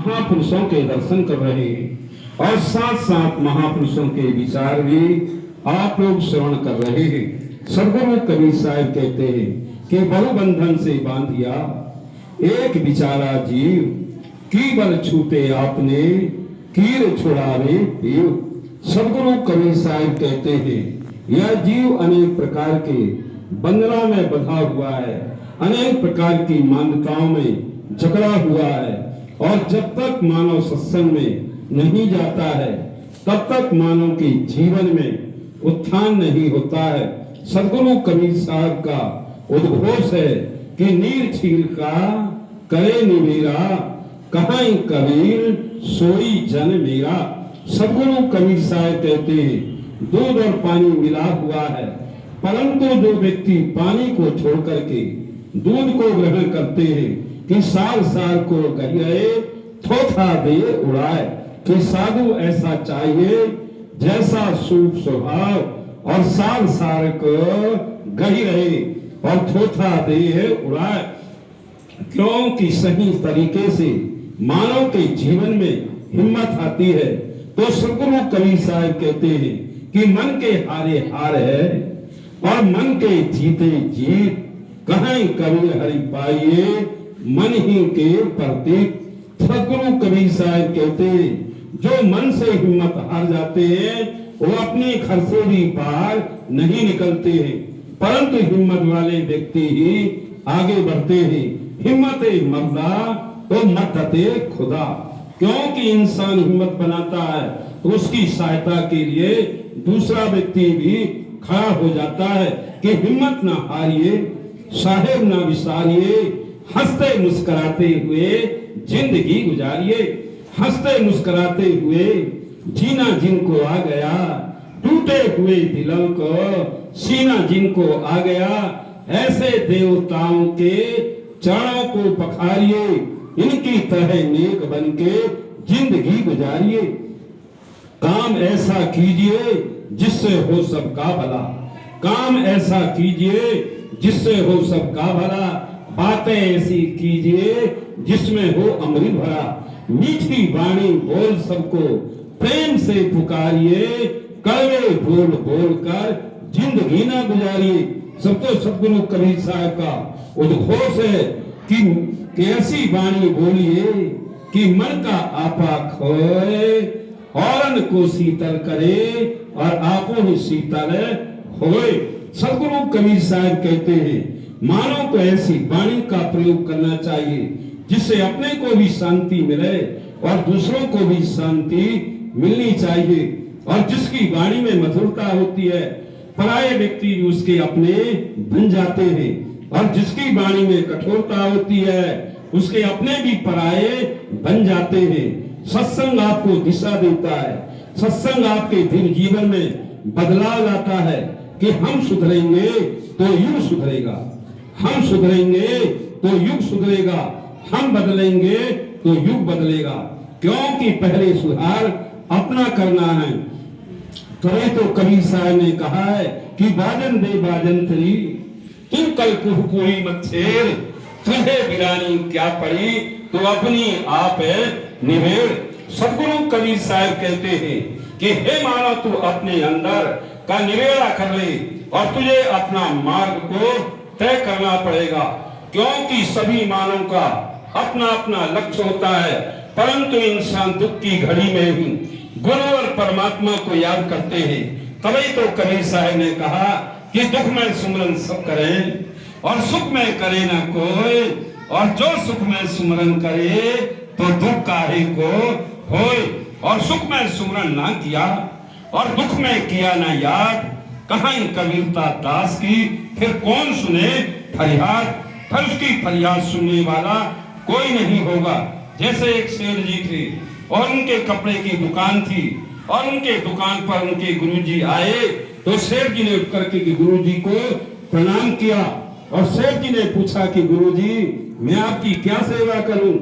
महापुरुषों के दर्शन कर रहे हैं और साथ साथ महापुरुषों के विचार भी आप लोग श्रवण कर रहे हैं। सदगुरु कबीर साहब कहते हैं कि बहु बंधन से बांधिया एक बिचारा जीव, की बल छूटे आपने कीर छुड़ावे देव। सदगुरु कबीर साहब कहते हैं यह जीव अनेक प्रकार के बंधनों में बंधा हुआ है, अनेक प्रकार की मान्यताओं में जकड़ा हुआ है, और जब तक मानव सत्संग में नहीं जाता है तब तक मानव के जीवन में उत्थान नहीं होता है। सदगुरु कबीर साहब का उद्घोष है कि नीर छील का करे निवेरा, कहाँ कबीर सोई जन मेरा। सदगुरु कबीर साहब कहते हैं दूध और पानी मिला हुआ है, परंतु जो व्यक्ति पानी को छोड़ करके दूध को ग्रहण करते हैं कि साल साल को गहिरे थोथा दे उड़ाए, कि साधु ऐसा चाहिए जैसा शुभ स्वभाव और साल साल को गहिरे और थोथा दे उड़ाए। क्योंकि सही तरीके से मानव के जीवन में हिम्मत आती है। तो सदगुरु कबीर साहब कहते हैं कि मन के हारे हार है और मन के जीते जीत, कहीं कबीर हरि पाइए मन ही के प्रतीक। सदगुरु कबीर साहब कहते हैं जो मन से हिम्मत हार जाते हैं वो अपने घर से भी बाहर नहीं निकलते हैं, परंतु हिम्मत वाले व्यक्ति ही आगे बढ़ते हैं। हिम्मत मर्दा तो मदते खुदा। क्योंकि इंसान हिम्मत बनाता है तो उसकी सहायता के लिए दूसरा व्यक्ति भी खड़ा हो जाता है कि हिम्मत ना हारिए, साहेब ना विसारिए, हंसते मुस्कुराते हुए जिंदगी गुजारिए। हंसते मुस्कुराते हुए जीना जिनको आ गया, टूटे हुए दिलों को सीना जिनको आ गया, ऐसे देवताओं के चरणों को पखारिए, इनकी तरह नेक बनके जिंदगी गुजारिए। काम ऐसा कीजिए जिससे हो सबका भला, काम ऐसा कीजिए जिससे हो सबका भला, बातें ऐसी कीजिए जिसमें हो अमृत भरा, मीठी वाणी बोल सबको प्रेम से पुकारिए, कड़वे बोल बोल कर जिंदगी ना गुजारिए। सब तो सदगुरु कबीर साहब का उद्घोष है कि ऐसी वाणी बोलिए कि मन का आपा खोए, औरन को शीतल करे और आपो ही शीतल होए। सदगुरु कबीर साहब कहते हैं मानव को ऐसी वाणी का प्रयोग करना चाहिए जिससे अपने को भी शांति मिले और दूसरों को भी शांति मिलनी चाहिए, और जिसकी वाणी में मधुरता होती है पराये व्यक्ति भी उसके अपने बन जाते हैं, और जिसकी वाणी में कठोरता होती है उसके अपने भी पराये बन जाते हैं। सत्संग आपको दिशा देता है, सत्संग आपके दिल जीवन में बदलाव लाता है कि हम सुधरेंगे तो युग सुधरेगा, हम सुधरेंगे तो युग सुधरेगा, हम बदलेंगे तो युग बदलेगा। क्योंकि पहले सुधार अपना करना है। तभी तो कबीर साहब ने कहा है कि बाजन दे बाजन तरी, तू कल कुहकुई मत छेड़, तुझे वीरानी क्या पड़ी तो अपनी आप निवेड़। सदगुरु कबीर साहब कहते हैं कि हे मानव तू अपने अंदर का निवेड़ा कर ले और तुझे अपना मार्ग को तय करना पड़ेगा। क्योंकि सभी मानव का अपना अपना लक्ष्य होता है, परंतु इंसान दुख की घड़ी में ही गुरु और परमात्मा को याद करते हैं। तभी तो कबीर साहब ने कहा कि दुख में सुमरन सब करें और सुख में करे ना कोई, और जो सुख में सुमरन करे तो दुख काहे को होए। और सुख में सुमरन ना किया और दुख में किया ना याद, कहाँ कबीरता दास की फिर कौन सुने फरियाद। फिर उसकी फरियाद सुनने वाला कोई नहीं होगा। जैसे एक सेठ जी थे और उनके कपड़े की दुकान थी और उनके दुकान पर उनके गुरुजी आए, तो सेठ जी ने उठ करके गुरुजी को प्रणाम किया और सेठ जी ने पूछा कि गुरुजी मैं आपकी क्या सेवा करूं।